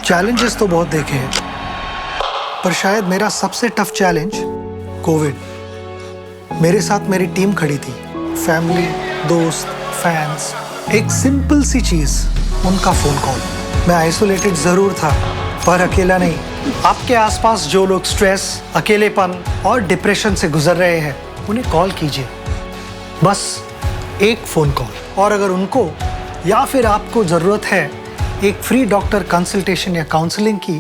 Challenges तो बहुत देखे हैं, पर शायद मेरा सबसे टफ चैलेंज कोविड। मेरे साथ मेरी टीम खड़ी थी, फैमिली, दोस्त, फैंस। एक सिंपल सी चीज, उनका फोन कॉल। मैं आइसोलेटेड जरूर था, पर अकेला नहीं। आपके आसपास जो लोग स्ट्रेस, अकेलेपन और डिप्रेशन से गुजर रहे हैं, उन्हें कॉल कीजिए। बस एक फोन कॉल। और अगर उनको या फिर आपको जरूरत है एक फ्री डॉक्टर कंसल्टेशन या काउंसलिंग की,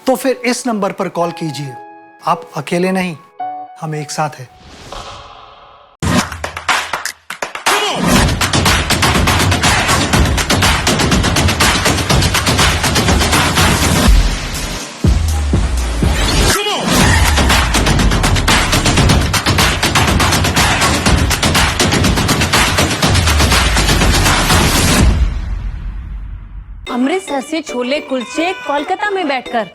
तो फिर इस नंबर पर कॉल कीजिए। आप अकेले नहीं, हम एक साथ हैं। अमृतसर से छोले कुलचे कोलकाता में बैठकर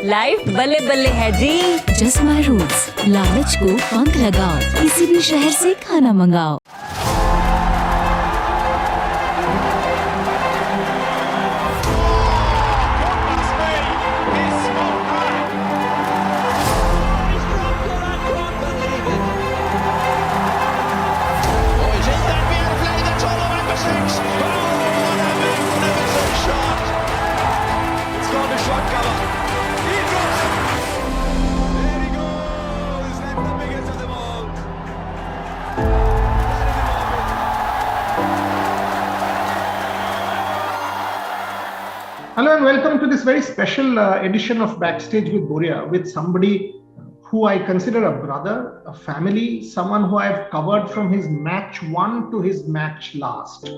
लाइफ बल्ले बल्ले है जी। जस्ट माई रूल्स, लालच को पंख लगाओ, किसी भी शहर से खाना मंगाओ। Hello and welcome to this very special edition of Backstage with Boria, with somebody who I consider a brother, a family, someone who I've covered from his match one to his match last,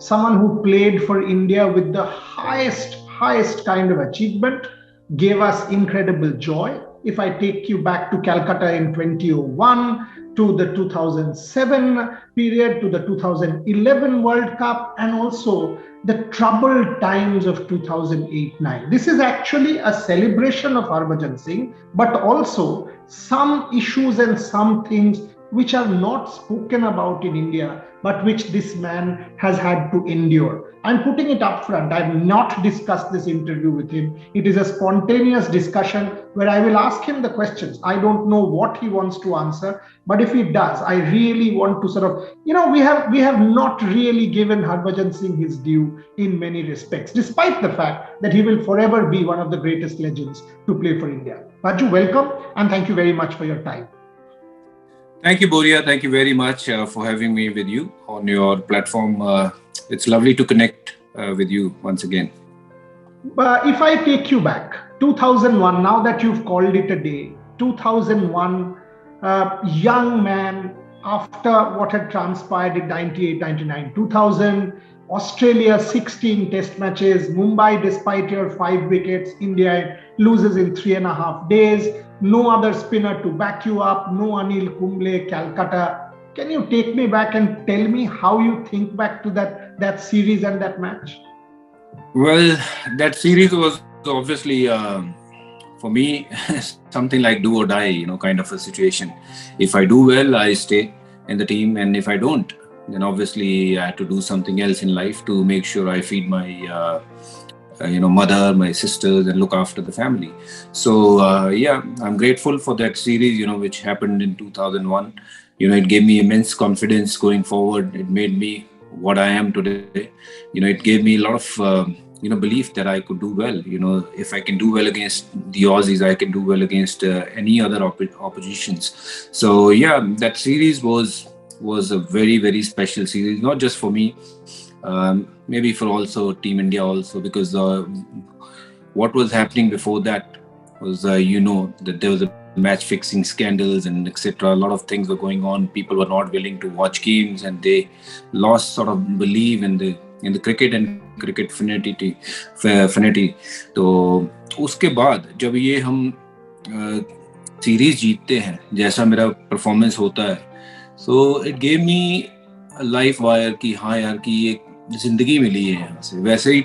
someone who played for India with the highest kind of achievement, gave us incredible joy. If I take you back to Calcutta in 2001, to the 2007 period, to the 2011 World Cup, and also the troubled times of 2008-9. This is actually a celebration of Harbhajan Singh, but also some issues and some things which are not spoken about in India, but which this man has had to endure. I'm putting it up front. I've not discussed this interview with him. It is a spontaneous discussion where I will ask him the questions. I don't know what he wants to answer, but if he does, I really want to sort of, we have not really given Harbhajan Singh his due in many respects, despite the fact that he will forever be one of the greatest legends to play for India. Bhajji, welcome, and thank you very much for your time. Thank you, Boria. Thank you very much for having me with you on your platform. It's lovely to connect with you once again. If I take you back, 2001, now that you've called it a day, 2001, young man after what had transpired in 98, 99, 2000, Australia 16 test matches, Mumbai despite your 5 wickets, India loses in 3.5 days, no other spinner to back you up, no Anil Kumble, Calcutta. Can you take me back and tell me how you think back to that series and that match? Well, that series was obviously, for me, something like do or die, kind of a situation. If I do well, I stay in the team. And if I don't, then obviously I had to do something else in life to make sure I feed my mother, my sisters, and look after the family. So I'm grateful for that series, which happened in 2001. It gave me immense confidence going forward. It made me what I am today. It gave me a lot of belief that I could do well. If I can do well against the Aussies, I can do well against any other oppositions. So that series was a very, very special series, not just for me, maybe for also Team India also, because what was happening before that was, that there was a match fixing scandals and etc. A lot of things were going on. People were not willing to watch games, and they lost sort of belief in the cricket and cricket finity. तो उसके बाद जब ये हम series जीतते हैं, जैसा मेरा परफॉर्मेंस होता है, so it gave me a life wire कि हाँ यार कि ये जिंदगी मिली है यहाँ से. वैसे ही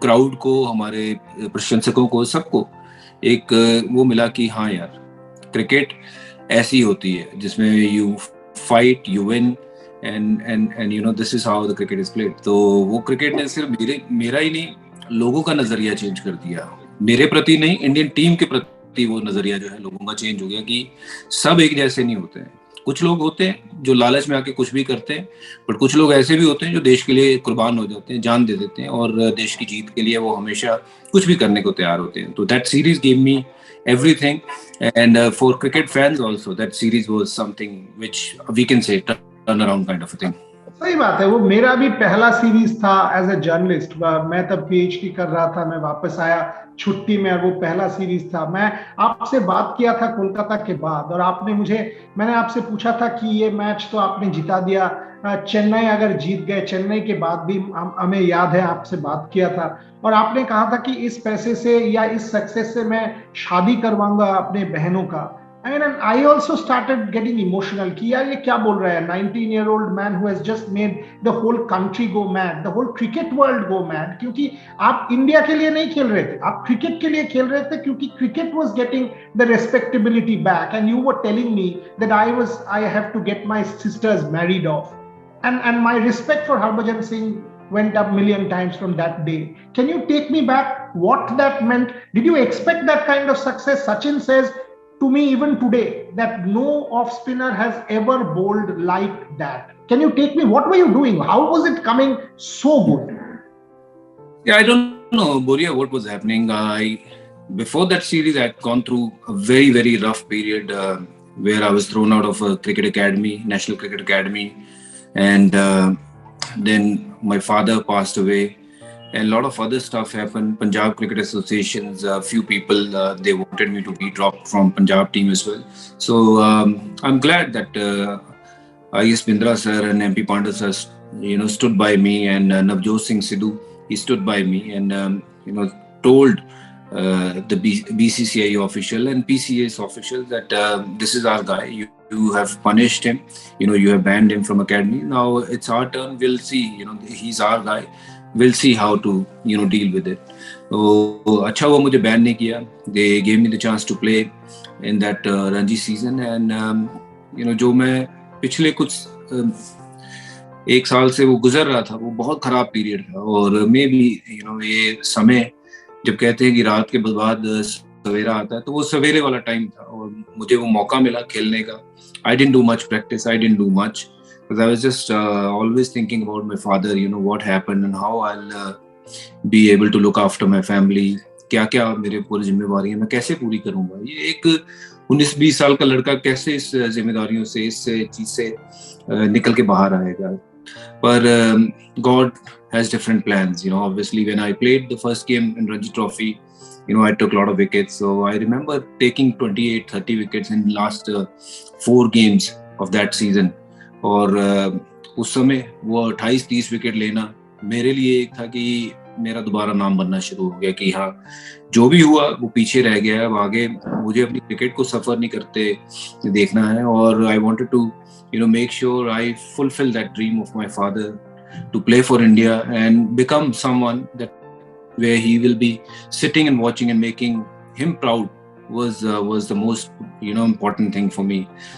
क्राउड को, हमारे प्रशंसकों को, सबको एक वो मिला कि हाँ यार क्रिकेट ऐसी होती है जिसमें you fight, you win, and this is how the cricket is played. तो वो क्रिकेट ने सिर्फ मेरा ही नहीं, लोगों का नजरिया चेंज कर दिया, मेरे प्रति नहीं, इंडियन टीम के प्रति वो नजरिया जो है लोगों का चेंज हो गया कि सब एक जैसे नहीं होते हैं। कुछ लोग होते हैं जो लालच में आके कुछ भी करते हैं, बट कुछ लोग ऐसे भी होते हैं जो देश के लिए कुर्बान हो जाते हैं, जान दे देते हैं, और देश की जीत के लिए वो हमेशा कुछ भी करने को तैयार होते हैं। तो that series give me everything, and for cricket fans also that series was something which we can say turn around kind of a thing. सही बात है, वो मेरा भी पहला सीरीज था एज ए जर्नलिस्ट। मैं तब पीएचडी कर रहा था, मैं वापस आया छुट्टी में, और वो पहला सीरीज था। मैं आपसे बात किया था कोलकाता के बाद, और मैंने आपसे पूछा था कि ये मैच तो आपने जिता दिया, चेन्नई अगर जीत गए, चेन्नई के बाद भी हमें याद है आपसे बात किया था, और आपने कहा था कि इस पैसे से या इस सक्सेस से मैं शादी करवाऊंगा अपने बहनों का। And I also started getting emotional कि यार ये क्या बोल रहा है, 19-year-old man who has just made the whole country go mad, the whole cricket world go mad, क्योंकि आप इंडिया के लिए नहीं खेल रहे थे, आप क्रिकेट के लिए खेल रहे थे, क्योंकि cricket was getting the respectability back, and you were telling me that I have to get my sisters married off, and my respect for Harbhajan Singh went up million times from that day. Can you take me back what that meant? Did you expect that kind of success? Sachin says to me even today that no off spinner has ever bowled like that. Can you take me, what were you doing? How was it coming so good? Yeah, I don't know, Boria, what was happening. Before that series, I had gone through a very, very rough period where I was thrown out of a cricket academy, National Cricket Academy, and then my father passed away. And a lot of other stuff happened. Punjab Cricket Association's few people they wanted me to be dropped from Punjab team as well. So I'm glad that I.S. Bindra sir and MP Panda sir, stood by me, and Navjot Singh Sidhu, he stood by me, and told the BCCI official and PCA's official that this is our guy. You have punished him. You have banned him from academy. Now it's our turn. We'll see. He's our guy. We'll see how to deal with it. तो अच्छा हुआ मुझे ban नहीं किया. They gave me the chance to play in that Ranji season, and जो मैं पिछले कुछ एक साल से वो गुजर रहा था, वो बहुत खराब पीरियड था, और मैं भी ये समय जब कहते हैं कि रात के बाद सवेरा आता है, तो वो सवेरे वाला टाइम था, और मुझे वो मौका मिला खेलने का. I didn't do much practice. I didn't do much. Because I was just always thinking about my father, what happened and how I'll be able to look after my family. क्या मेरे पूरी जिम्मेवारी है, मैं कैसे पूरी करूंगा. ये एक 19-20 साल का लड़का कैसे इस जिम्मेदारियों से, इस चीज से निकल के बाहर आएगा. पर God has different plans. Obviously when I played the first game in Ranji Trophy, I took a lot of wickets. So I remember taking 28-30 wickets in last 4 games of that season. और उस समय वो 28-30 wicket लेना मेरे लिए एक था कि मेरा दोबारा नाम बनना शुरू हो गया कि हाँ, जो भी हुआ वो पीछे रह गया है, अब आगे मुझे अपनी क्रिकेट को सफर नहीं करते देखना है. और I wanted to make sure I fulfil that dream of my father to play for India and become someone that where he will be sitting and watching and making him proud was the most important thing for me.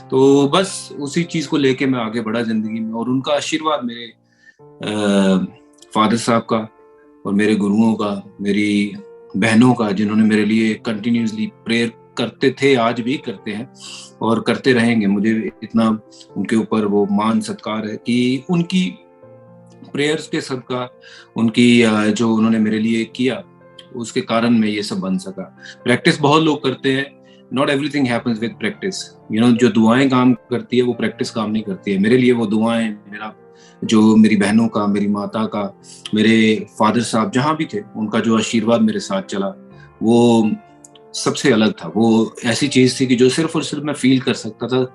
तो बस उसी चीज को लेके मैं आगे बढ़ा जिंदगी में, और उनका आशीर्वाद मेरे फादर साहब का और मेरे गुरुओं का, मेरी बहनों का, जिन्होंने मेरे लिए कंटिन्यूसली प्रेयर करते थे, आज भी करते हैं और करते रहेंगे. मुझे इतना उनके ऊपर वो मान सत्कार है कि उनकी प्रेयर्स के सदका, उनकी जो उन्होंने मेरे लिए किया, उसके कारण मैं ये सब बन सका. प्रैक्टिस बहुत लोग करते हैं, not everything happens with practice. जो दुआएं काम करती है वो प्रैक्टिस काम नहीं करती है. मेरे लिए वो दुआएं, मेरी बहनों का, मेरी माता का, मेरे फादर साहब जहाँ भी थे, उनका जो आशीर्वाद मेरे साथ चला, वो सबसे अलग था. वो ऐसी चीज थी कि जो सिर्फ और सिर्फ मैं फील कर सकता था,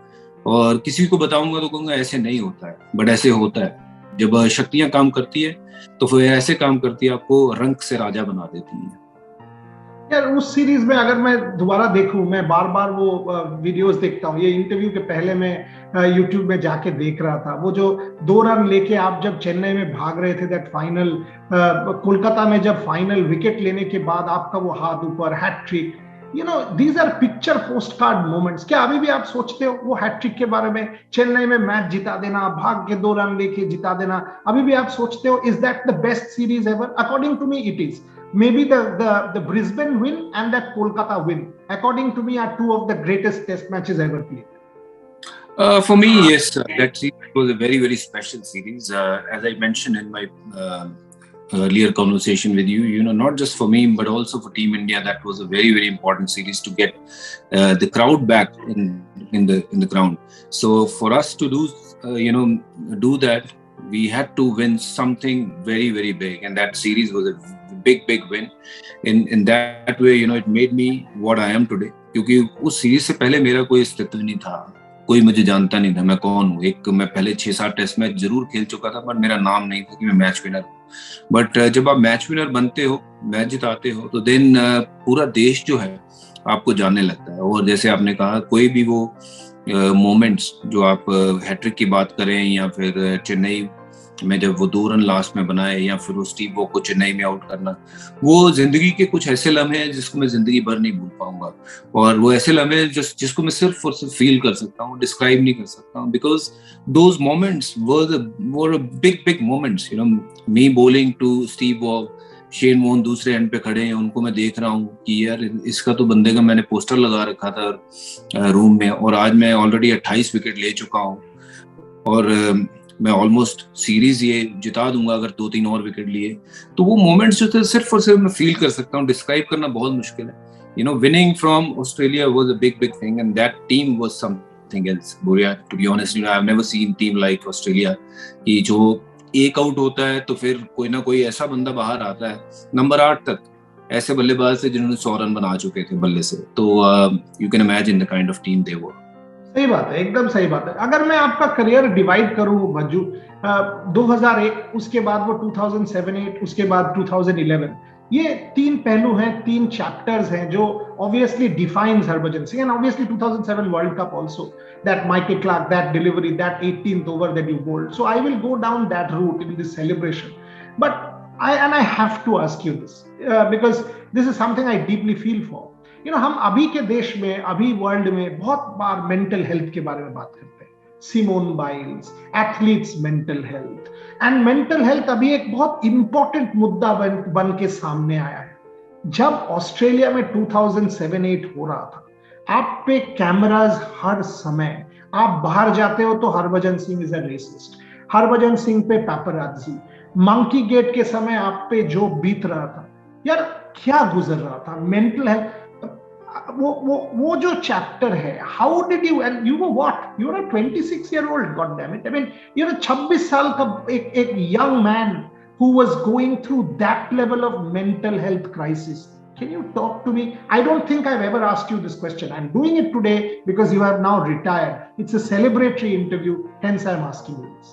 और किसी को बताऊंगा तो कहूंगा ऐसे नहीं होता है, बट ऐसे होता है. जब शक्तियां काम करती है तो फिर ऐसे काम करती है, आपको रंग से राजा बना देती है. यार उस सीरीज में अगर मैं दोबारा देखूं, मैं बार बार वो वीडियोस देखता हूँ. ये इंटरव्यू के पहले मैं यूट्यूब में जाके देख रहा था, वो जो 2 रन लेके आप जब चेन्नई में भाग रहे थे, दैट फाइनल कोलकाता में जब फाइनल विकेट लेने के बाद आपका वो हाथ ऊपर, hat trick. these are picture postcard moments. क्या अभी भी आप सोचते हो वो हैट्रिक के बारे में, चेन्नई में मैच जिता देना, भाग के 2 रन लेके जिता देना, अभी भी आप सोचते हो is that the best series ever? According to me it is. Maybe the Brisbane win and that Kolkata win, according to me, are 2 of the greatest test matches ever played. For me, yes, that series was a very, very special series. As I mentioned in my earlier conversation with you, not just for me but also for Team India, that was a very, very important series to get the crowd back in the ground. So for us to do that, we had to win something very, very big, and that series was a big win. In that way, it made me what I am today. क्योंकि उस series से पहले मेरा कोई अस्तित्व नहीं था, कोई मुझे जानता नहीं था मैं कौन हूँ. मैं पहले 6-7 टेस्ट मैच जरूर खेल चुका था, पर मेरा नाम नहीं था कि मैं मैच विनर हूँ. बट जब आप मैच विनर बनते हो, मैच जिताते हो, तो देन पूरा देश जो है आपको जानने लगता है. और जैसे आपने कहा, कोई भी वो मोमेंट्स जो आप हैट्रिक की बात करें, या फिर चेन्नई में जब वो 2 रन लास्ट में बनाए, या फिर वो स्टीव वॉक को चेन्नई में आउट करना, वो जिंदगी के कुछ ऐसे लम्हे हैं जिसको मैं जिंदगी भर नहीं भूल पाऊंगा. और वो ऐसे लम्हे हैं जिसको मैं सिर्फ और सिर्फ फील कर सकता हूँ, डिस्क्राइब नहीं कर सकता हूँ, because those moments were big moments. Me bowling to Steve Waugh, Shane Warne दूसरे एंड पे खड़े हैं, उनको मैं देख रहा हूँ कि यार इसका तो बंदे का मैंने पोस्टर लगा रखा था रूम में, और आज मैं ऑलरेडी 28 विकेट ले चुका हूँ, और मैं ऑलमोस्ट सीरीज ये जिता दूंगा अगर 2-3 और विकेट लिए. तो वो मोमेंट्स जो थे सिर्फ और सिर्फ मैं फील कर सकता हूँ, डिस्क्राइब करना बहुत मुश्किल है. Winning from Australia was a big thing, and that team was something else. Boria, to be honest, I have never seen team like Australia, कि जो एक आउट होता है तो फिर कोई ना कोई ऐसा बंदा बाहर आता है नंबर 8 तक, ऐसे बल्लेबाज थे जिन्होंने 100 रन बना चुके थे बल्ले से. तो you can imagine the kind of team they were. सही बात है, एकदम सही बात है. अगर मैं आपका करियर डिवाइड करूं भज्जू, 2001, उसके बाद वो 2007-8, उसके बाद 2011, ये 3 पहलू हैं, 3 चैप्टर्स हैं जो obviously defines Harbhajan Singh. And obviously 2007 world cup also, that Michael Clarke, that delivery, that 18th over that you bowled. So I will go down that route in this celebration. But I have to ask you this because this is something I deeply feel for. हम अभी के देश में, अभी world में बहुत बार mental health के बारे में बात करते हैं. Simone Biles, athletes mental health, and mental health अभी एक बहुत इंपॉर्टेंट मुद्दा बन के सामने आया है. जब ऑस्ट्रेलिया में 2007-8 हो रहा था, आप पे कैमरास हर समय, आप बाहर जाते हो तो Harbhajan Singh is a resist, Harbhajan Singh पे पैपराजी, मंकी गेट के समय आप पे जो बीत रहा था, यार क्या गुजर रहा था. मेंटल हेल्थ, वो जो चैप्टर है, how did you, and you know what, you are a 26-year-old, god damn it, I mean you are 26 साल का एक young man who was going through that level of mental health crisis. Can you talk to me? I don't think I've ever asked you this question. I'm doing it today because you have now retired. It's a celebratory interview, hence I'm asking you this.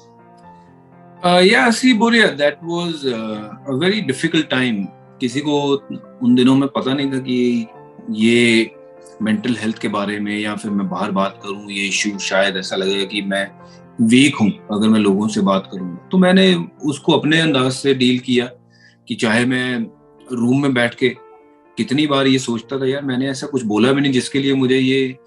Yeah, see, Boria, that was a very difficult time. किसी को उन दिनों में पता नहीं था कि ये मेंटल हेल्थ के बारे में, या फिर मैं बाहर बात करूं ये इश्यू, शायद ऐसा लगेगा कि मैं वीक हूं अगर मैं लोगों से बात करूं. तो मैंने उसको अपने अंदाज से डील किया, कि चाहे मैं रूम में बैठ के कितनी बार ये सोचता था, यार मैंने ऐसा कुछ बोला भी नहीं जिसके लिए मुझे ये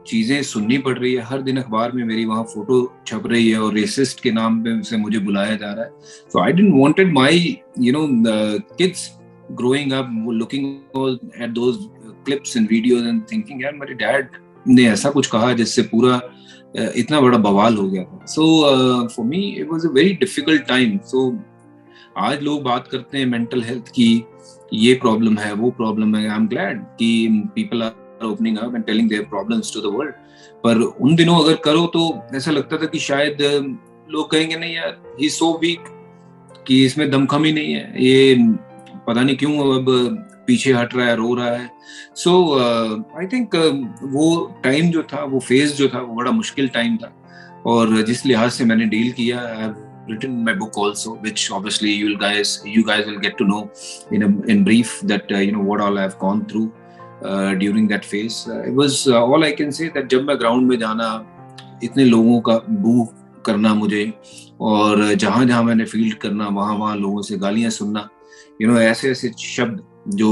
चीजें सुननी पड़ रही है. हर दिन अखबार में मेरी वहां फोटो छप रही है और रेसिस्ट के नाम पे से मुझे बुलाया जा रहा है. So I didn't wanted my kids growing up looking at those clips and videos and thinking, यार मेरे डैड ने ऐसा कुछ कहा जिससे पूरा इतना बड़ा बवाल हो गया था. So for me it was a very difficult time. So आज लोग बात करते हैं मेंटल हेल्थ की, ये प्रॉब्लम है, वो प्रॉब्लम है. आई एम ग्लैड कि people are opening up and telling their problems to the world. पर उन दिनों अगर करो तो ऐसा लगता था कि शायद लोग कहेंगे नहीं यार, ही इज सो वीक, कि इसमें दमखम ही नहीं है, ये पता नहीं क्यों अब पीछे हट रहा है, रो रहा है. सो आई थिंक वो टाइम जो था, वो फेज जो था, वो बड़ा मुश्किल टाइम था. और जिस लिहाज से मैंने डील किया, I have written my book also, which obviously you guys will get to know in brief that what all I have gone through during that phase. It was all I can say that जब मैं ground में जाना, इतने लोगों का बू करना मुझे, और जहाँ मैंने फील्ड करना, वहाँ लोगों से गालियाँ सुनना, ऐसे शब्द जो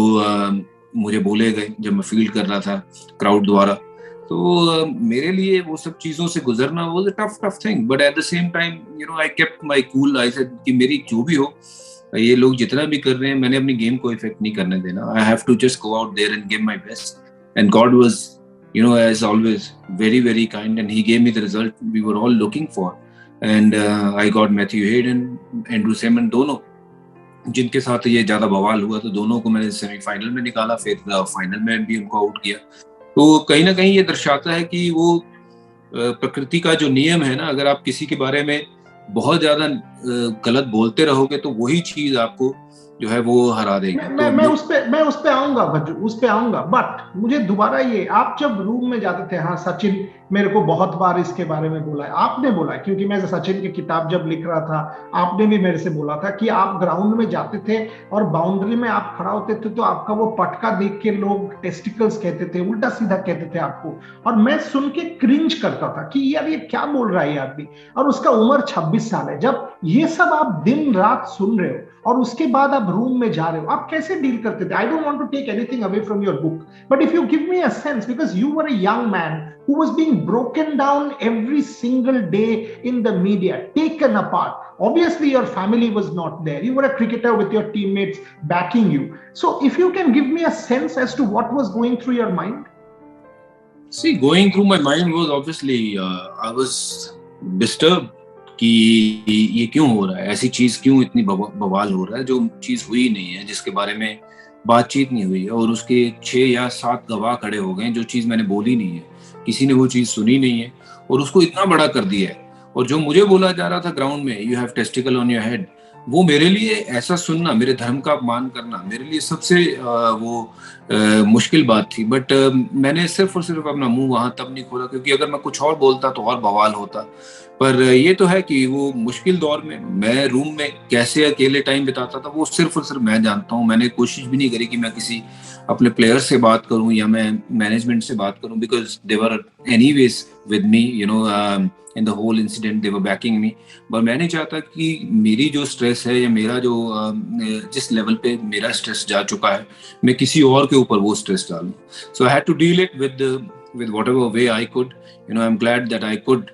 मुझे बोले गए जब मैं फील्ड कर रहा था क्राउड द्वारा। तो मेरे लिए वो सब चीजों से गुजरना was a tough thing, but at the same time I kept my cool. I said कि मेरी जो भी हो, ये लोग जितना भी कर रहे हैं, मैंने अपनी गेम को इफेक्ट नहीं करने देना। I have to just go out there and give my best, and God was as always very very kind, and he gave me the result we were all looking for. And I got Matthew Hayden, Andrew Seaman, दोनों जिनके साथ ये ज्यादा बवाल हुआ, तो दोनों को मैंने सेमीफाइनल में निकाला, फिर फाइनल में भी उनको आउट किया। तो कहीं ना कहीं ये दर्शाता है कि वो प्रकृति का जो नियम है ना, अगर आप किसी के बारे में बहुत ज्यादा गलत बोलते रहोगे तो वही चीज आपको जो है वो हरा देगी। मैं उस पे आऊंगा भज्जू, उस पे आऊंगा, बट मुझे दोबारा ये, आप जब रूम में जाते थे, हाँ सचिन मेरे को बहुत बार इसके बारे में बोला है, आपने बोला है, क्योंकि मैं सचिन की किताब जब लिख रहा था आपने भी मेरे से बोला था कि आप ग्राउंड में जाते थे और बाउंड्री में आप खड़ा होते थे तो आपका वो पटका देख के लोग टेस्टिकल्स कहते थे, उल्टा सीधा कहते थे आपको, और मैं सुन के क्रिंज करता था कि यार ये क्या बोल रहा है ये आदमी, और उसका उम्र 26 साल है। जब ये सब आप दिन रात सुन रहे हो और उसके बाद आप रूम में जा रहे हो, आप कैसे डील करते थे? I don't want to take anything away from your book, but if you give me a sense, because you were a young man who was being broken down every single day in the media, taken apart. Obviously your family was not there, you were a cricketer with your teammates backing you, so if you can give me a sense as to what was going through your mind. See, going through my mind was obviously I was disturbed कि ये क्यों हो रहा है, ऐसी चीज क्यों इतनी बवाल हो रहा है जो चीज हुई नहीं है, जिसके बारे में बातचीत नहीं हुई है, और उसके 6 या 7 गवाह खड़े हो गए, जो चीज मैंने बोली नहीं है, किसी ने वो चीज सुनी नहीं है और उसको इतना बड़ा कर दिया है। और जो मुझे बोला जा रहा था ग्राउंड में, you have testicle on your head, वो मेरे लिए ऐसा सुनना, मेरे धर्म का अपमान करना, मेरे लिए सबसे मुश्किल बात थी। बट मैंने सिर्फ और सिर्फ अपना मुंह वहां तब नहीं खोला, क्योंकि अगर मैं कुछ और बोलता तो और बवाल होता। पर ये तो है कि वो मुश्किल दौर में मैं रूम में कैसे अकेले टाइम बिताता था, वो सिर्फ और सिर्फ मैं जानता हूँ। मैंने कोशिश भी नहीं करी कि मैं किसी अपने प्लेयर से बात करूं या मैं मैनेजमेंट से बात करूं, because they were anyways with me, in the whole incident, they were backing me. पर मैं नहीं चाहता कि मेरी जो स्ट्रेस है या मेरा जो जिस लेवल पे मेरा स्ट्रेस जा चुका है, मैं किसी और के ऊपर वो स्ट्रेस डालूं। So I had to deal it with whatever way I could. I'm glad that I could,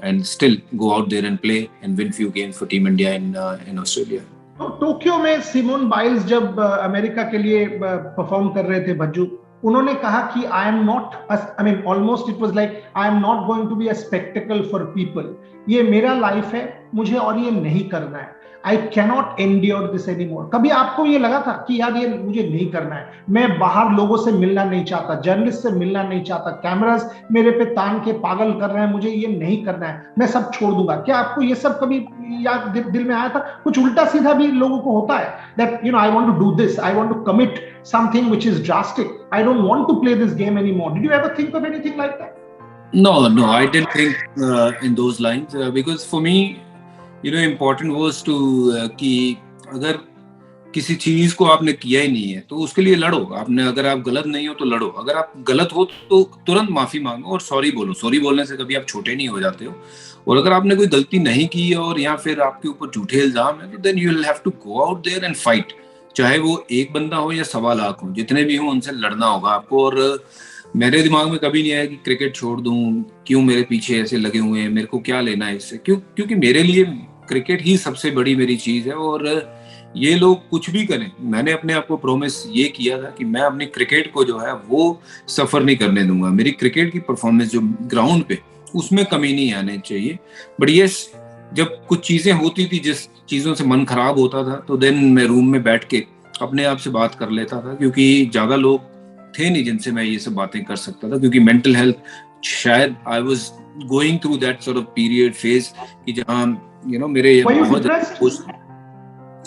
and still go out there and play and win few games for Team India in Australia. तो Tokyo में Simone Biles जब America के लिए perform कर रहे थे भज्जू, उन्होंने कहा कि I am not, I mean almost it was like I am not going to be a spectacle for people, ये मेरा लाइफ है, मुझे और ये नहीं करना है, I cannot endure this any more. कभी आपको ये लगा था कि यार ये मुझे नहीं करना है, मैं बाहर लोगों से मिलना नहीं चाहता, जर्नलिस्ट से मिलना नहीं चाहता, कैमरास मेरे पे तान के पागल कर रहे हैं, मुझे ये नहीं करना है, मैं सब छोड़ दूंगा? क्या आपको ये सब कभी याद दिल में आया था? कुछ उल्टा सीधा भी लोगों को होता है, that I want to do this, I want to commit something which is drastic, I don't want to play this game any more. Did you ever think of anything like that? No, I didn't think in those lines, because for me, important was to कि अगर किसी चीज को आपने किया ही नहीं है तो उसके लिए लड़ो। आपने, अगर आप गलत नहीं हो तो लड़ो, अगर आप गलत हो तो तुरंत माफी मांगो और सॉरी बोलो। सॉरी बोलने से कभी आप छोटे नहीं हो जाते हो। और अगर आपने कोई गलती नहीं की और या फिर आपके ऊपर झूठे इल्जाम है, तो then you will have to go out there and fight. चाहे वो एक बंदा हो या 1.25 लाख हो, जितने भी हो उनसे लड़ना होगा आपको। और मेरे दिमाग में कभी नहीं आया कि क्रिकेट छोड़ दूं, क्यों मेरे पीछे ऐसे लगे हुए हैं, मेरे को क्या लेना है इससे, क्योंकि मेरे लिए क्रिकेट ही सबसे बड़ी मेरी चीज है। और ये लोग कुछ भी करें, मैंने अपने आप को प्रॉमिस ये किया था कि मैं अपनी क्रिकेट को जो है वो सफर नहीं करने दूंगा। मेरी क्रिकेट की परफॉर्मेंस जो ग्राउंड पे, उसमें कमी नहीं आनी चाहिए। बट यस, जब कुछ चीजें होती थी, जिस चीजों से मन खराब होता था, तो देन मैं रूम में बैठ के अपने आप से बात कर लेता था, क्योंकि ज्यादा लोग थे नहीं जिनसे मैं ये सब बातें कर सकता था। क्योंकि मेंटल हेल्थ, शायद I was going through that sort of period phase कि जहां मेरे बहुत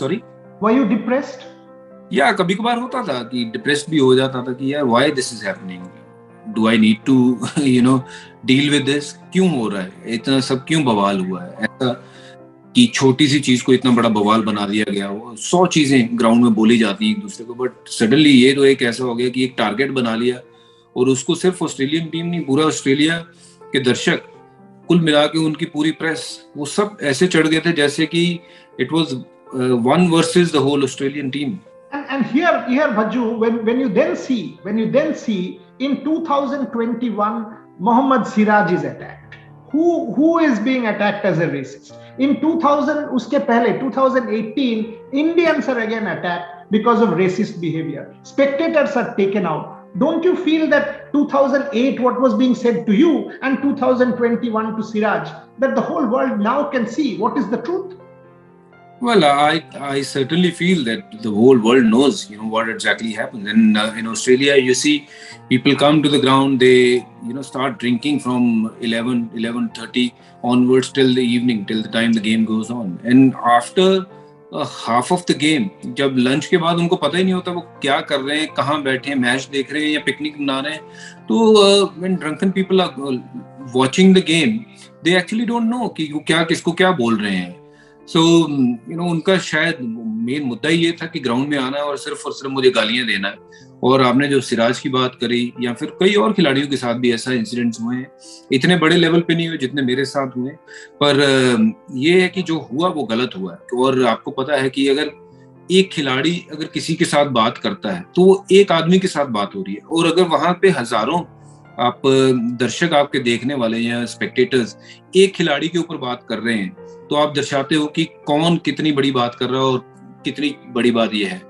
सॉरी वर यू डिप्रेस्ड? या कभी कभार होता था कि डिप्रेस्ड भी हो जाता था कि यार why this is happening, do I need to deal with this, क्यों हो रहा है, इतना सब क्यों बवाल हुआ है, ऐसा कि छोटी सी चीज को इतना बड़ा बवाल बना दिया गया। वो 100 चीजें ग्राउंड में बोली जाती हैं एक दूसरे को, बट सडनली ये तो एक ऐसा हो गया कि एक टारगेट बना लिया, और उसको सिर्फ ऑस्ट्रेलियन टीम नहीं, पूरा ऑस्ट्रेलिया के दर्शक, कुल मिला के उनकी पूरी प्रेस, वो सब ऐसे चढ़ गए थे जैसे कि it was one versus the whole Australian team. And here, Bhajju, when you then see in 2021, Mohammad Siraj is attacked. Who is being attacked as a racist? In 2000, uske pehle 2018, Indians are again attacked because of racist behavior. Spectators are taken out. Don't you feel that 2008 what was being said to you and 2021 to Siraj, that the whole world now can see what is the truth? Well, I certainly feel that the whole world knows, what exactly happens. And in Australia, you see people come to the ground, they, start drinking from 11:30 onwards till the evening, till the time the game goes on. And after half of the game, जब lunch के बाद उनको पता ही नहीं होता वो क्या कर रहे हैं, कहाँ बैठे हैं, मैच देख रहे हैं या पिकनिक मना रहे हैं. तो when drunken people are watching the game, they actually don't know कि वो क्या किसको क्या बोल रहे हैं. So, उनका शायद मेन मुद्दा ये था कि ग्राउंड में आना है और सिर्फ मुझे गालियां देना है. और आपने जो सिराज की बात करी या फिर कई और खिलाड़ियों के साथ भी ऐसा इंसिडेंट्स हुए हैं. इतने बड़े लेवल पे नहीं हुए जितने मेरे साथ हुए, पर ये है कि जो हुआ वो गलत हुआ है. और आपको पता है कि अगर एक खिलाड़ी अगर किसी के साथ बात करता है तो वो एक आदमी के साथ बात हो रही है, और अगर वहां पे हजारों आप दर्शक आपके देखने वाले या स्पेक्टेटर्स एक खिलाड़ी के ऊपर बात कर रहे हैं, तो आप दर्शाते हो कि कौन कितनी बड़ी बात कर रहा है और कितनी बड़ी बात यह है.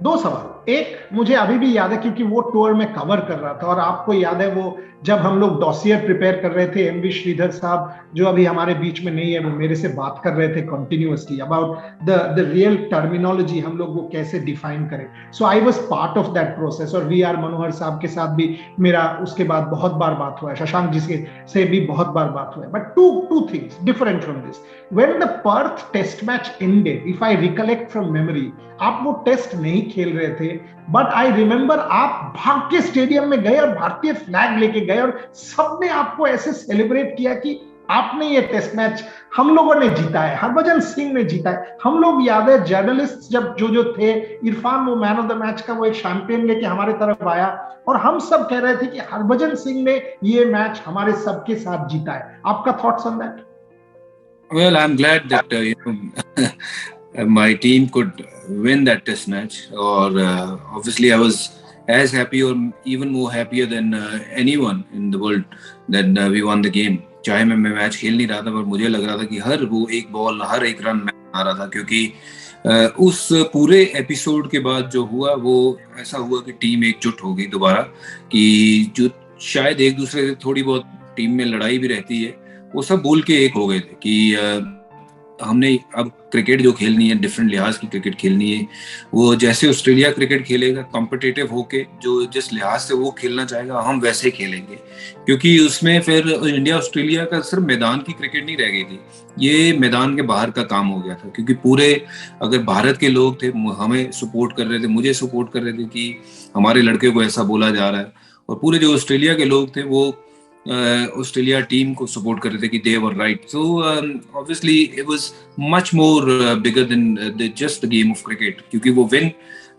दो सवाल. एक, मुझे अभी भी याद है क्योंकि वो टूर में कवर कर रहा था, और आपको याद है वो जब हम लोग डॉसियर प्रिपेयर कर रहे थे, एमवी श्रीधर साहब जो अभी हमारे बीच में नहीं है, वो मेरे से बात कर रहे थे continuously about the real terminology, हम लोग वो कैसे डिफाइन करें. So I was part of that process, और वी आर मनोहर साहब के साथ भी मेरा उसके बाद बहुत बार बात हुआ है, शशांक जी से भी बहुत बार बात हुआ है. But two things different from this. When the Perth test match ended, if I recollect from memory, आप वो टेस्ट नहीं खेल रहे थे, बट आई रिमेंबर आप भाग के स्टेडियम में गए और भारतीय फ्लैग लेके गए, और सबने आपको ऐसे सेलिब्रेट किया कि आपने ये टेस्ट मैच हम लोगों ने जीता है, हरभजन सिंह ने जीता है. हम लोग याद है जर्नलिस्ट जब जो थे, इरफान वो मैन ऑफ द मैच का वो एक शैंपियन लेके हमारे तरफ आया, और हम सब कह रहे थे कि हरभजन सिंह ने ये मैच हमारे सबके साथ जीता है. आपका thoughts on that? Well, I'm glad that my team could win that test match, or obviously I was as happy or even more happier than anyone in the world that we won the game. चाहे मैं match खेल नहीं रहा था, पर मुझे लग रहा था कि हर वो एक बॉल, हर एक रन मैं आ रहा था, क्योंकि उस पूरे एपिसोड के बाद जो हुआ वो ऐसा हुआ कि टीम एकजुट हो गई दोबारा, कि जो शायद एक दूसरे से थोड़ी बहुत टीम में लड़ाई भी रहती है, वो सब बोल के एक हो गए थे कि हमने अब क्रिकेट जो खेलनी है, डिफरेंट लिहाज की क्रिकेट खेलनी है. वो जैसे ऑस्ट्रेलिया क्रिकेट खेलेगा कॉम्पिटिटिव होके, जो जिस लिहाज से वो खेलना चाहेगा हम वैसे खेलेंगे, क्योंकि उसमें फिर इंडिया ऑस्ट्रेलिया का सिर्फ मैदान की क्रिकेट नहीं रह गई थी, ये मैदान के बाहर का काम हो गया था. क्योंकि पूरे अगर भारत के लोग थे हमें सपोर्ट कर रहे थे, मुझे सपोर्ट कर रहे थे कि हमारे लड़के को ऐसा बोला जा रहा है, और पूरे जो ऑस्ट्रेलिया के लोग थे वो ऑस्ट्रेलिया टीम को सपोर्ट कर रहे थे कि they were right. So obviously it was much more bigger than just the game of cricket, क्योंकि वो विन,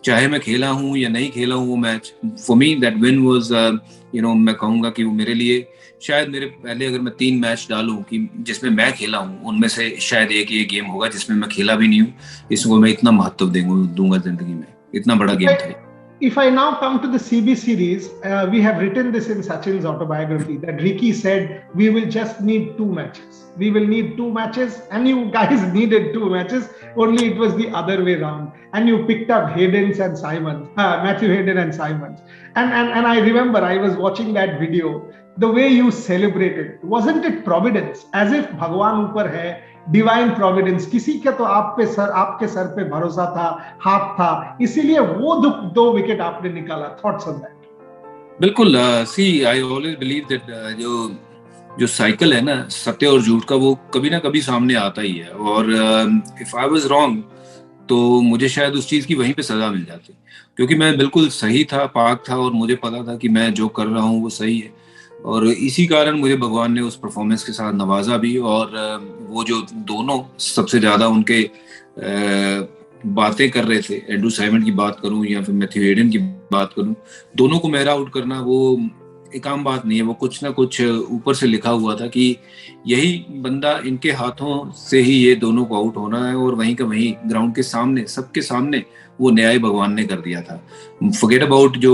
चाहे मैं खेला हूँ या नहीं खेला हूँ, वो match for me that win was मैं कहूँगा कि वो मेरे लिए शायद मेरे पहले अगर मैं 3 मैच डालूं कि जिसमें मैं खेला हूँ, उनमें से शायद एक ये गेम होगा जिसमें मैं खेला भी नहीं हूँ, इसको मैं इतना महत्व दूंगा जिंदगी में. इतना बड़ा गेम था. If I now come to the CB series, we have written this in Sachin's autobiography that Ricky said we will just need 2 matches. We will need 2 matches, and you guys needed 2 matches. Only it was the other way round, and you picked up Hayden's and Simons, Matthew Hayden and Simons. And I remember I was watching that video. The way you celebrated, wasn't it providence? As if भगवान ऊपर है, divine Providence, किसी के तो आपके sir पे भरोसा था, हाथ था, इसीलिए वो 2 विकेट आपने निकाला. Thoughts on that? बिल्कुल. सी आई ऑलवेज बिलीव दैट जो साइकिल है ना सत्य और झूठ का, वो कभी ना कभी सामने आता ही है, और इफ आई वाज रॉन्ग तो मुझे शायद उस चीज की वहीं पे सजा मिल जाती, क्योंकि मैं बिल्कुल सही था, पाक था, और मुझे पता था कि मैं जो कर रहा हूँ वो सही है, और इसी कारण मुझे भगवान ने उस परफॉर्मेंस के साथ नवाजा भी. और वो जो दोनों सबसे ज्यादा उनके बातें कर रहे थे, एंड्रू साइमन की बात करूं या फिर मैथ्यू हेडन की बात करूं, दोनों को मेरा आउट करना वो एक आम बात नहीं है, वो कुछ ना कुछ ऊपर से लिखा हुआ था कि यही बंदा, इनके हाथों से ही ये दोनों को आउट होना है, और वहीं का वहीं ग्राउंड के सामने, सबके सामने वो न्याय भगवान ने कर दिया था। फॉरगेट अबाउट जो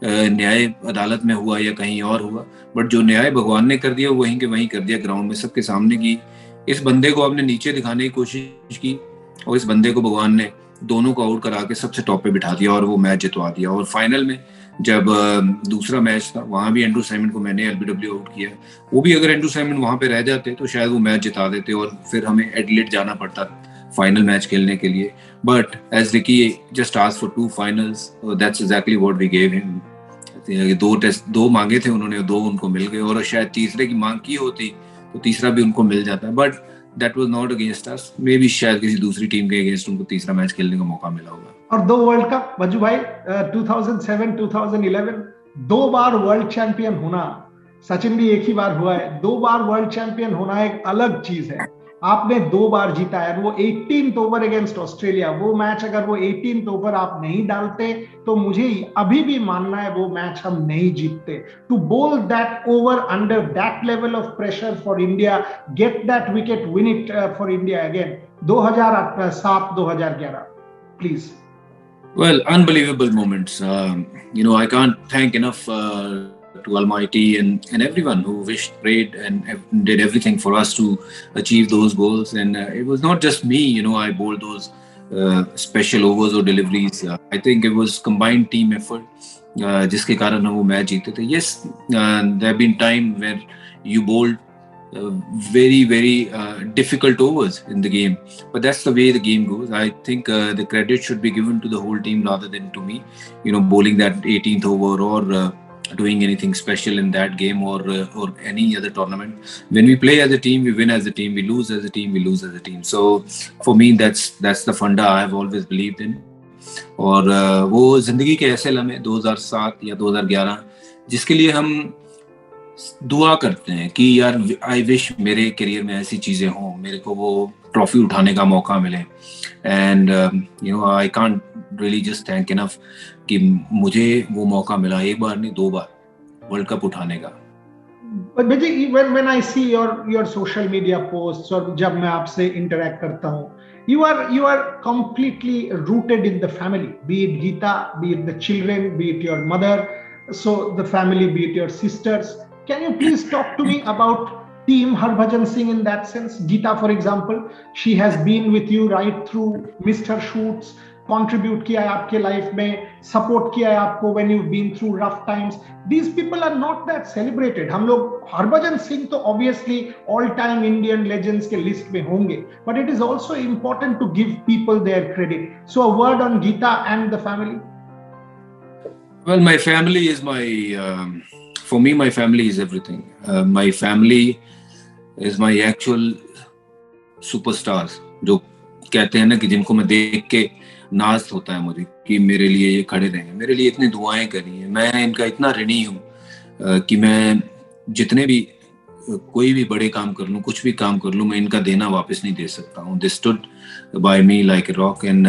न्याय अदालत में हुआ या कहीं और हुआ, बट जो न्याय भगवान ने कर दिया वहीं के वहीं कर दिया, ग्राउंड में सबके सामने की। इस बंदे को आपने नीचे दिखाने की कोशिश की, और इस बंदे को भगवान ने दोनों को आउट करा के सबसे टॉप पे बिठा दिया और वो मैच जितवा दिया। और फाइनल में जब दूसरा मैच था, वहां भी एंड्रू साइमन को मैंने एलबीडब्ल्यू आउट किया। वो भी अगर एंड्रू साइमन वहां पे रह जाते तो शायद वो मैच जिता देते, और फिर हमें एडिलेड जाना पड़ता फाइनल मैच खेलने के लिए। But as Ricky just asked for 2 finals, that's exactly what we gave him. 2 मांगे थे उन्होंने, 2 उनको मिल गए, और शायद तीसरे की मांग की होती तो तीसरा भी उनको मिल जाता, but that was not against us. May be शायद किसी दूसरी टीम के अगेंस्ट उनको तीसरा मैच खेलने का मौका मिला होगा। और 2 वर्ल्ड कप भज्जू भाई, 2007 2011 2 बार वर्ल्ड चैंपियन होना, सचिन भी एक ही बार हुआ है, 2 बार वर्ल्ड चैंपियन होना एक अलग चीज है। आपने 2 बार जीता है, वो 18th ओवर अगेंस्ट ऑस्ट्रेलिया, वो मैच अगर वो 18th ओवर आप नहीं डालते तो मुझे अभी भी मानना है वो मैच हम नहीं जीतते। टू बोल that over under that level of pressure for India, get that wicket, win it for India again, 2007 2011, please. Well, unbelievable moments. I can't thank enough to Almighty and everyone who wished, prayed, and did everything for us to achieve those goals. And it was not just me, I bowled those special overs or deliveries. I think it was combined team effort, जिसके कारण हम वो match जीते थे. Yes, there have been time where you bowled very, very difficult overs in the game, but that's the way the game goes. I think the credit should be given to the whole team rather than to me, bowling that 18th over or doing anything special in that game or any other tournament. When we play as a team, we win as a team. We lose as a team, we lose as a team. So for me, that's the funda I have always believed in. और वो जिंदगी के ऐसे लम्हे 2007 या 2011 जिसके लिए हम दुआ करते हैं कि यार आई विश मेरे करियर में ऐसी चीजें हों, मेरे को वो ट्रॉफी उठाने का मौका मिले। And I can't really just thank enough कि मुझे वो मौका मिला, एक बार नहीं 2 बार वर्ल्ड कप उठाने का। But Bhajji, when I see your social media posts और जब मैं आपसे interact करता हूँ, you are completely rooted in the family, be it Geeta, be it the children, be it your mother, so the family, be it your sisters. Can you please talk to me about team Harbhajan Singh in that sense? Geeta, for example, she has been with you right through, missed her shoots, contribute किया है आपके life में, support किया है आपको when you've been through rough times. These people are not that celebrated. हम लोग Harbhajan Singh तो obviously all-time Indian legends के list में होंगे, but it is also important to give people their credit. So a word on Geeta and the family. Well, my family is my for me, my family is everything. My family is my actual superstars. जो कहते हैं ना कि जिनको मैं देख के नाज होता है मुझे कि मेरे लिए ये खड़े रहे हैं, मेरे लिए इतनी दुआएं करी हैं, मैं इनका इतना ऋणी हूँ कि मैं जितने भी कोई भी बड़े काम कर लूँ, कुछ भी काम कर लूँ, मैं इनका देना वापस नहीं दे सकता हूँ. They stood by me like a rock, and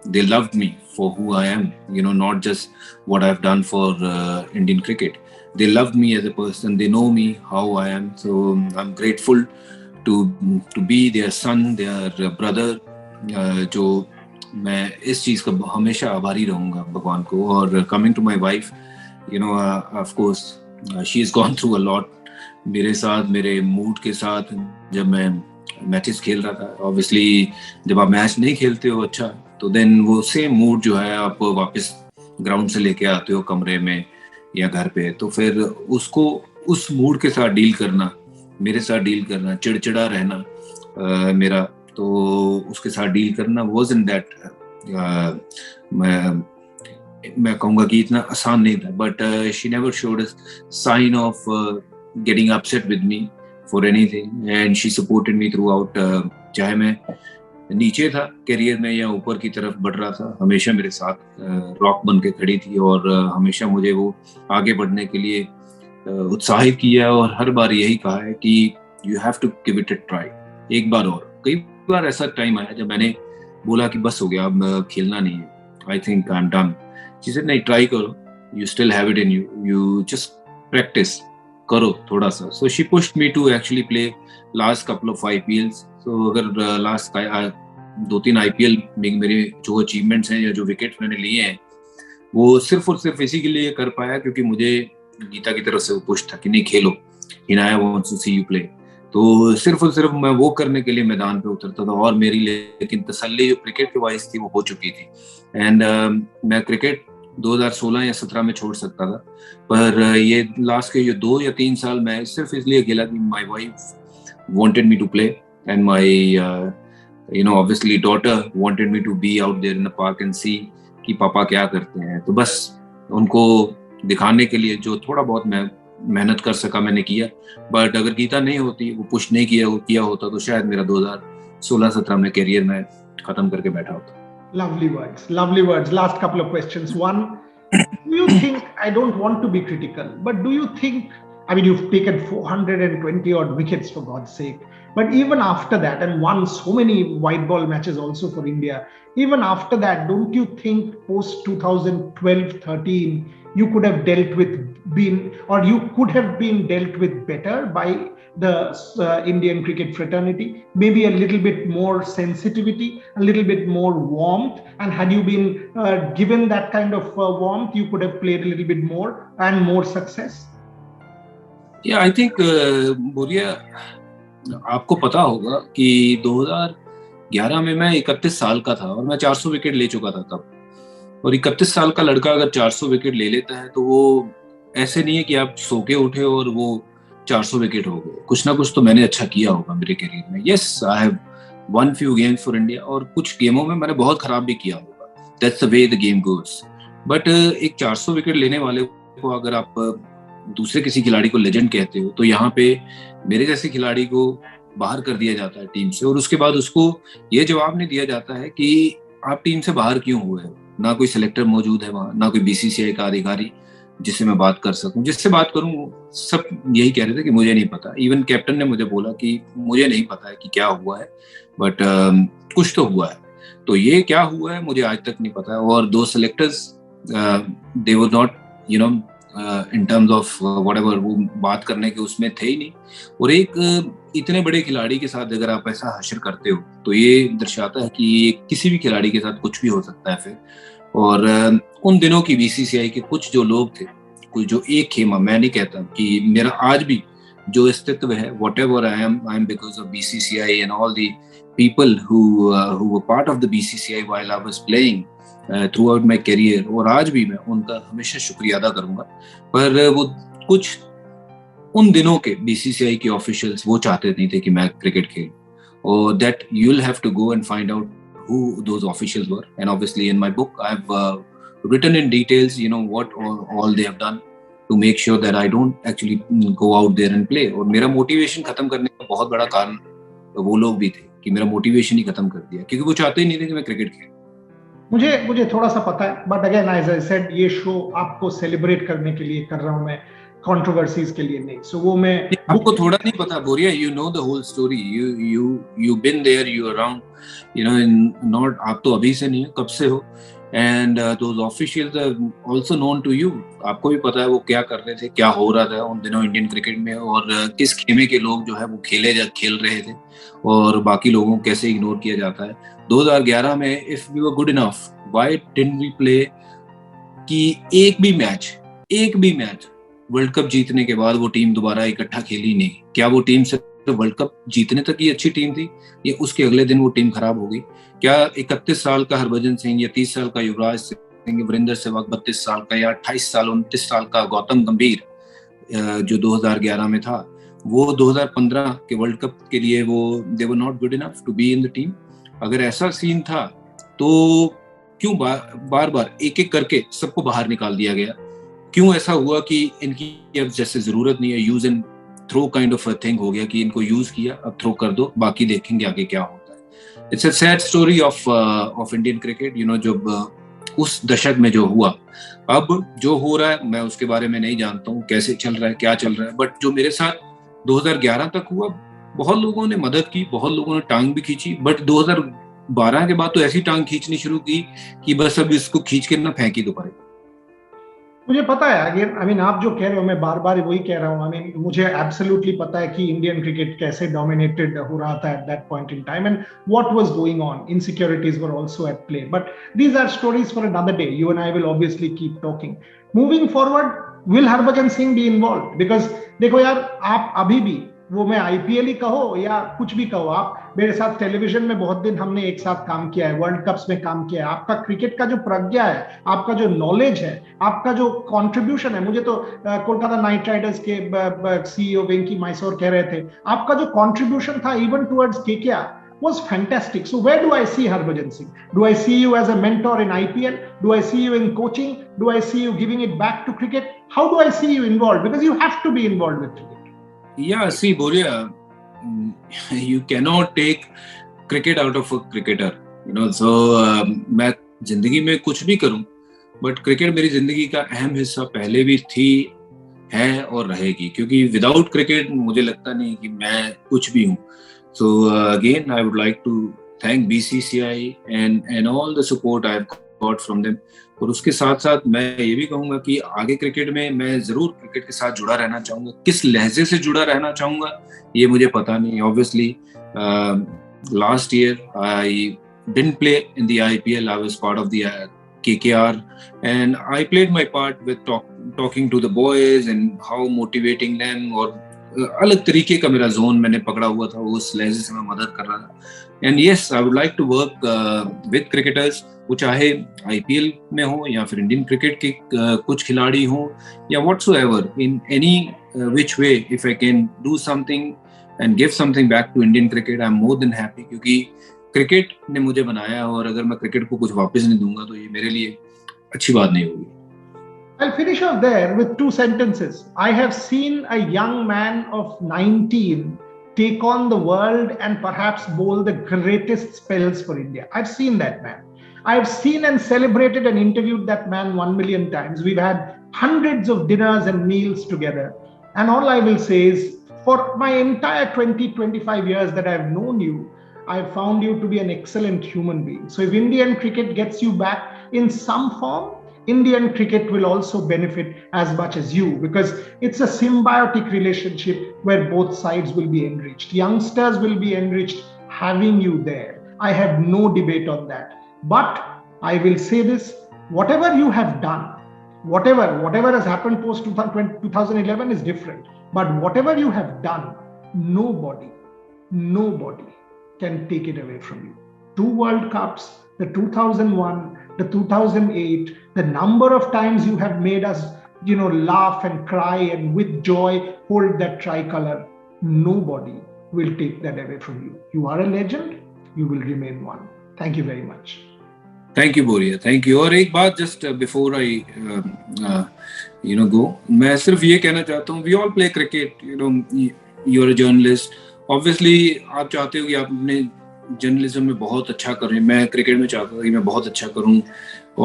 they loved me for who I am. Not just what I've done for Indian cricket. They loved me as a person. They know me how I am. So I'm grateful to be their son, their brother. जो मैं इस चीज का हमेशा आभारी रहूंगा भगवान को. और coming to my wife, of course, she's gone through a lot. मेरे साथ, मेरे मूड के साथ जब मैं मैचेस खेल रहा था, ऑब्वियसली जब आप मैच नहीं खेलते हो अच्छा, तो देन वो सेम मूड जो है आप वापस ग्राउंड से लेके आते हो कमरे में या घर पे, तो फिर उसको उस मूड के साथ डील करना, मेरे साथ डील करना, चिड़चिड़ा रहना मेरा, तो उसके साथ डील करना wasn't that मैं कहूँगा कि इतना आसान नहीं था. But she never showed a sign of getting upset with me for anything, and she supported me throughout. चाहे मैं नीचे था करियर में या ऊपर की तरफ बढ़ रहा था, हमेशा मेरे साथ रॉक बन के खड़ी थी और हमेशा मुझे वो आगे बढ़ने के लिए उत्साहित किया और हर बार यही कहा है कि you have to give it a try. एक बार और. कई बार ऐसा टाइम आया जब मैंने बोला कि बस हो गया, अब खेलना नहीं है, I think I'm done. She said नहीं, ट्राई करो, you still have it in you. You just practice, करो थोड़ा सा. So she pushed me to actually play last couple of IPLs. So अगर last 2-3 IPL में मेरे जो achievements हैं या जो wickets मैंने लिए हैं, वो सिर्फ और सिर्फ इसी के लिए कर पाया क्योंकि मुझे गीता की तरफ से वो पुश था कि नहीं खेलो, Hinaya wants to see you play. तो सिर्फ और सिर्फ मैं वो करने के लिए मैदान पे उतरता था और मेरी लेकिन तसल्ली जो क्रिकेट के वाइज थी वो हो चुकी थी. एंड मैं क्रिकेट 2016 या 17 में छोड़ सकता था, पर ये लास्ट के 2 या 3 साल मैं सिर्फ इसलिए खेला कि my wife wanted me to play and my obviously daughter wanted me to be out there in the park and see कि पापा क्या करते हैं. तो बस उनको दिखाने के लिए जो थोड़ा बहुत मैं मेहनत कर सका मैंने किया. बट अगर गीता नहीं होती, वो पुश नहीं किया होता, तो शायद मेरा 2016-17 में करियर में खत्म करके बैठा होता. Lovely words. Last couple of questions. One, do you think, I don't want to be critical, but do you think, I mean, you've taken 420 odd wickets for God's sake, but even after that, and won so many white ball matches also for India, even after that, don't you think post 2012-13, you could have dealt with better by the Indian cricket fraternity, maybe a little bit more sensitivity, a little bit more warmth, and had you been given that kind of warmth, you could have played a little bit more and more success? Yeah, I think बोरिया, आपको पता होगा कि 2011 में मैं 31 साल का था और मैं 400 विकेट ले चुका था तब. और 31 साल का लड़का अगर 400 विकेट ले लेता है तो वो ऐसे नहीं है कि आप सो के उठे और वो 400 विकेट हो गए. कुछ ना कुछ तो मैंने अच्छा किया होगा मेरे करियर में. Yes, I have one few games for India और कुछ गेमों में मैंने बहुत खराब भी किया होगा. That's the way the game goes. But एक 400 विकेट लेने वाले को अगर आप दूसरे किसी खिलाड़ी को लेजेंड कहते हो, तो यहाँ पे मेरे जैसे खिलाड़ी को बाहर कर दिया जाता है टीम से और उसके बाद उसको ये जवाब नहीं दिया जाता है कि आप टीम से बाहर क्यों हुए हो. ना कोई सिलेक्टर मौजूद है वहाँ, ना कोई बीसीसीआई का अधिकारी जिससे मैं बात कर सकूं. जिससे बात करूं सब यही कह रहे थे कि मुझे नहीं पता. इवन कैप्टन ने मुझे बोला कि मुझे नहीं पता है कि क्या हुआ है, बट कुछ तो हुआ है. तो ये क्या हुआ है मुझे आज तक नहीं पता है. और दो selectors they were not in terms of whatever, वो बात करने के उसमें थे ही नहीं. और एक इतने बड़े खिलाड़ी के साथ अगर आप ऐसा हशर करते हो तो ये दर्शाता है कि किसी भी खिलाड़ी के साथ कुछ भी हो सकता है फिर. और उन दिनों की बीसीसीआई के कुछ जो लोग थे, कुछ जो एक खेमा, मैं नहीं कहता कि मेरा आज भी जो अस्तित्व है, whatever I am because of BCCI and all the people who were part of the BCCI while I was playing throughout my career. और आज भी मैं उनका हमेशा शुक्रिया अदा करूंगा. पर वो कुछ उन दिनों के BCCI के ऑफिशियल्स वो चाहते नहीं थे कि मैं क्रिकेट खेलूं. और that you'll have to go and find out who those officials were. And obviously in my book I've written in details, what all they have done to make sure that I don't actually go out there and play. और मेरा motivation खत्म करने का बहुत बड़ा कारण वो लोग भी थे कि मेरा मोटिवेशन ही खत्म कर दिया क्योंकि वो चाहते ही नहीं थे कि मैं क्रिकेट खेलूं. मुझे थोड़ा सा पता है, but again as I said, ये शो आपको सेलिब्रेट करने के लिए कर रहा हूं मैं, कंट्रोवर्सीज के लिए नहीं. सो वो मैं आपको थोड़ा नहीं पता बोरिया, you know the whole story, you been there, you around, in not आप तो अभी से नहीं हो, कब से हो. and those officials are also known to you. आपको भी पता है वो क्या कर रहे थे, क्या हो रहा था उन दिनों इंडियन क्रिकेट में और किस खेमे के लोग जो है वो खेल रहे थे और बाकी लोगों को कैसे इग्नोर किया जाता है. 2011 में if we were good enough, why didn't we play कि एक भी मैच वर्ल्ड कप जीतने के बाद वो टीम दोबारा इकट्ठा खेली नहीं. क्या वो टीम सिर्फ वर्ल्ड कप जीतने तक ही अच्छी टीम थी या उसके अगले दिन वो टीम खराब हो गई? क्या 31 साल का हरभजन सिंह या 30 साल का युवराज सिंह, वीरेंद्र सहवाग 32 साल का या 29 साल का गौतम गंभीर जो 2011 में था, वो 2015 के वर्ल्ड कप के लिए वो they were not good enough to be in the team? अगर ऐसा सीन था तो क्यों बार एक एक करके सबको बाहर निकाल दिया गया? क्यों ऐसा हुआ कि इनकी अब जैसे जरूरत नहीं है, use and throw kind of a thing हो गया कि इनको यूज किया, अब थ्रो कर दो, बाकी देखेंगे आगे क्या होता है. It's a sad story of Indian cricket. जब उस दशक में जो हुआ, अब जो हो रहा है मैं उसके बारे में नहीं जानता हूँ कैसे चल रहा है, क्या चल रहा है. बट जो मेरे साथ 2011 तक हुआ, बहुत लोगों ने मदद की, बहुत लोगों ने टांग भी खींची. बट 2012 के बाद तो ऐसी टांग खींचनी शुरू की कि बस अब इसको खींच के ना फेंकी दो परे. मुझे पता है, अगेन आई मीन आप जो कह रहे हो मैं बार बार वही कह रहा हूँ। आई मीन मुझे एब्सोल्युटली पता है कि इंडियन क्रिकेट कैसे डोमिनेटेड हो रहा था at that point in time and what was going on. Insecurities were also at play, but these are stories for another day. You and I will obviously keep talking. Moving forward, will Harbhajan Singh be involve? Because देखो यार, आप अभी भी, वो मैं IPL ही कहो या कुछ भी कहो, आप मेरे साथ टेलीविजन में बहुत दिन हमने एक साथ काम किया है, वर्ल्ड कप्स में काम किया है। आपका क्रिकेट का जो प्रज्ञा है, आपका जो नॉलेज है, आपका जो कंट्रीब्यूशन है, मुझे तो कोलकाता नाइट राइडर्स के सीईओ वेंकी मैसूर कह रहे थे, आपका जो कंट्रीब्यूशन था even towards KKR was fantastic. So where do I see Harbhajan Singh? Do I see you as a mentor in IPL? Do I see you in coaching? Do I see you giving it back to cricket? How do I see you involved? Because you have to be involved with cricket. Yeah, see, Boria, you cannot take cricket out of a cricketer. So मैं जिंदगी में कुछ भी करूं, but cricket मेरी जिंदगी का अहम हिस्सा पहले भी थी, है और रहेगी, क्योंकि विदाउट क्रिकेट मुझे लगता नहीं कि मैं कुछ भी हूं. So again, I would like to thank BCCI and all the support I have got from them. और उसके साथ साथ मैं ये भी कहूँगा कि आगे क्रिकेट में मैं ज़रूर क्रिकेट के साथ जुड़ा रहना चाहूँगा. किस लहजे से जुड़ा रहना चाहूँगा ये मुझे पता नहीं. Obviously, last year I didn't play in the IPL. I was part of the KKR and I played my part with talking to the boys and how motivating them. और अलग तरीके का मेरा जोन मैंने पकड़ा हुआ था, उस लहजे से मैं मदद कर रहा था. And yes, I would like to work with cricketers, वो चाहे आईपीएल में हो या फिर इंडियन क्रिकेट के कुछ खिलाड़ी हो या whatsoever, in any which way, if I can do something and give something back to Indian cricket, I am more than happy. क्योंकि क्रिकेट ने मुझे बनाया और अगर मैं क्रिकेट को कुछ वापस नहीं दूंगा तो ये मेरे लिए अच्छी बात नहीं होगी. I'll finish off there with two sentences. I have seen a young man of 19 take on the world and perhaps bowl the greatest spells for India. I've seen that man. I've seen and celebrated and interviewed that man 1 million times. We've had hundreds of dinners and meals together. And all I will say is, for my entire 20-25 years that I've known you, I've found you to be an excellent human being. So if Indian cricket gets you back in some form, Indian cricket will also benefit as much as you, because it's a symbiotic relationship where both sides will be enriched. Youngsters will be enriched having you there. I have no debate on that. But I will say this, whatever you have done, whatever has happened post 2011 is different. But whatever you have done, nobody can take it away from you. 2 World Cups, the 2001, the 2008, the number of times you have made us, laugh and cry and with joy hold that tricolor. Nobody will take that away from you. You are a legend. You will remain one. Thank you very much. Thank you, Boria. Thank you. और एक बात just before I go, मैं सिर्फ ये कहना चाहता हूँ, we all play cricket. You're a journalist. Obviously, आप चाहते हो कि आप अपने जर्नलिज्म में बहुत अच्छा करें. मैं क्रिकेट में चाहता हूँ कि मैं बहुत अच्छा करूँ.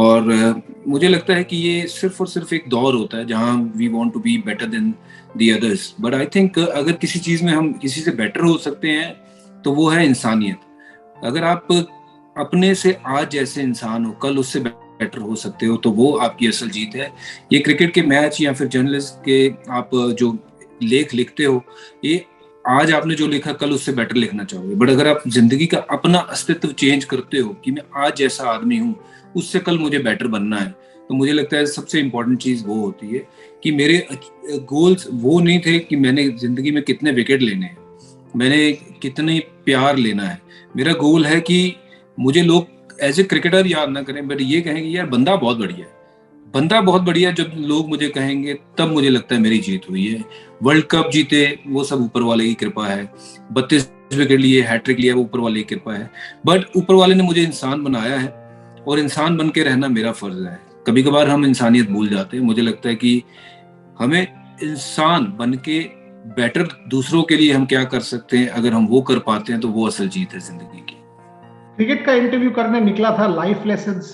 और मुझे लगता है कि ये सिर्फ और सिर्फ एक दौर होता है जहाँ we want to be better than the others. But I think अगर किसी चीज़ में हम किसी से बेटर हो सकते हैं तो वो है इंसानियत. अगर आप अपने से आज जैसे इंसान हो, कल उससे बेटर हो सकते हो, तो वो आपकी असल जीत है. ये क्रिकेट के मैच या फिर जर्नलिस्ट के आप जो लेख लिखते हो, ये आज आपने जो लिखा कल उससे बेटर लिखना चाहोगे. बट अगर आप जिंदगी का अपना अस्तित्व चेंज करते हो कि मैं आज जैसा आदमी हूँ, उससे कल मुझे बेटर बनना है, तो मुझे लगता है सबसे इम्पोर्टेंट चीज़ वो होती है कि मेरे गोल्स वो नहीं थे कि मैंने जिंदगी में कितने विकेट लेने हैं, मैंने कितने प्यार लेना है. मेरा गोल है कि मुझे लोग एज ए क्रिकेटर याद ना करें, बट ये कहेंगे यार बंदा बहुत बढ़िया है, बंदा बहुत बढ़िया. जब लोग मुझे कहेंगे तब मुझे लगता है मेरी जीत हुई है. वर्ल्ड कप जीते वो सब ऊपर वाले की कृपा है. 32 विकेट लिए, हैट्रिक लिया, वो ऊपर वाले की कृपा है. बट ऊपर वाले ने मुझे इंसान बनाया है और इंसान बन के रहना मेरा फर्ज है. कभी कभार हम इंसानियत भूल जाते हैं. मुझे लगता है कि हमें इंसान बन के बेटर दूसरों के लिए हम क्या कर सकते हैं, अगर हम वो कर पाते हैं तो वो असल जीत है जिंदगी की. क्रिकेट का इंटरव्यू करने निकला था, लाइफ लेसन्स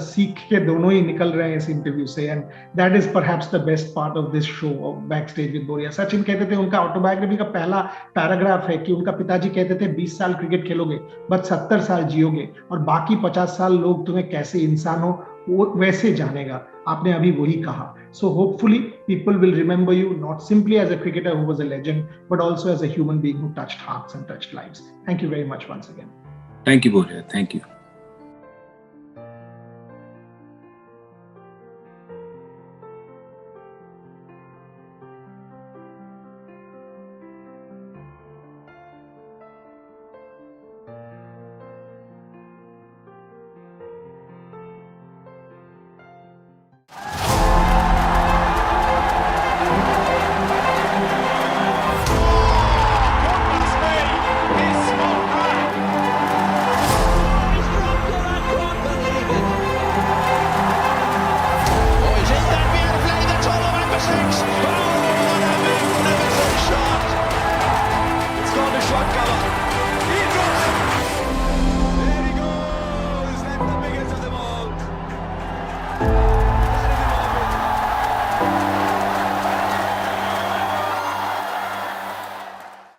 सीख के दोनों ही निकल रहे हैं इस इंटरव्यू से. And that is perhaps the best part of this show off backstage with बोरिया. सचिन कहते थे, उनका ऑटोबायोग्राफी का पहला पैराग्राफ है कि उनका पिताजी कहते थे 20 साल क्रिकेट खेलोगे बस 70 साल जियोगे और बाकी 50 साल लोग तुम्हें कैसे इंसान हो वो वैसे जानेगा. आपने अभी वही कहा. So hopefully people will remember you not simply as a cricketer who was a legend, but also as a human being who touched hearts and touched lives. Thank you very much once again. Thank you, Boria. Thank you. It's gone to short cover.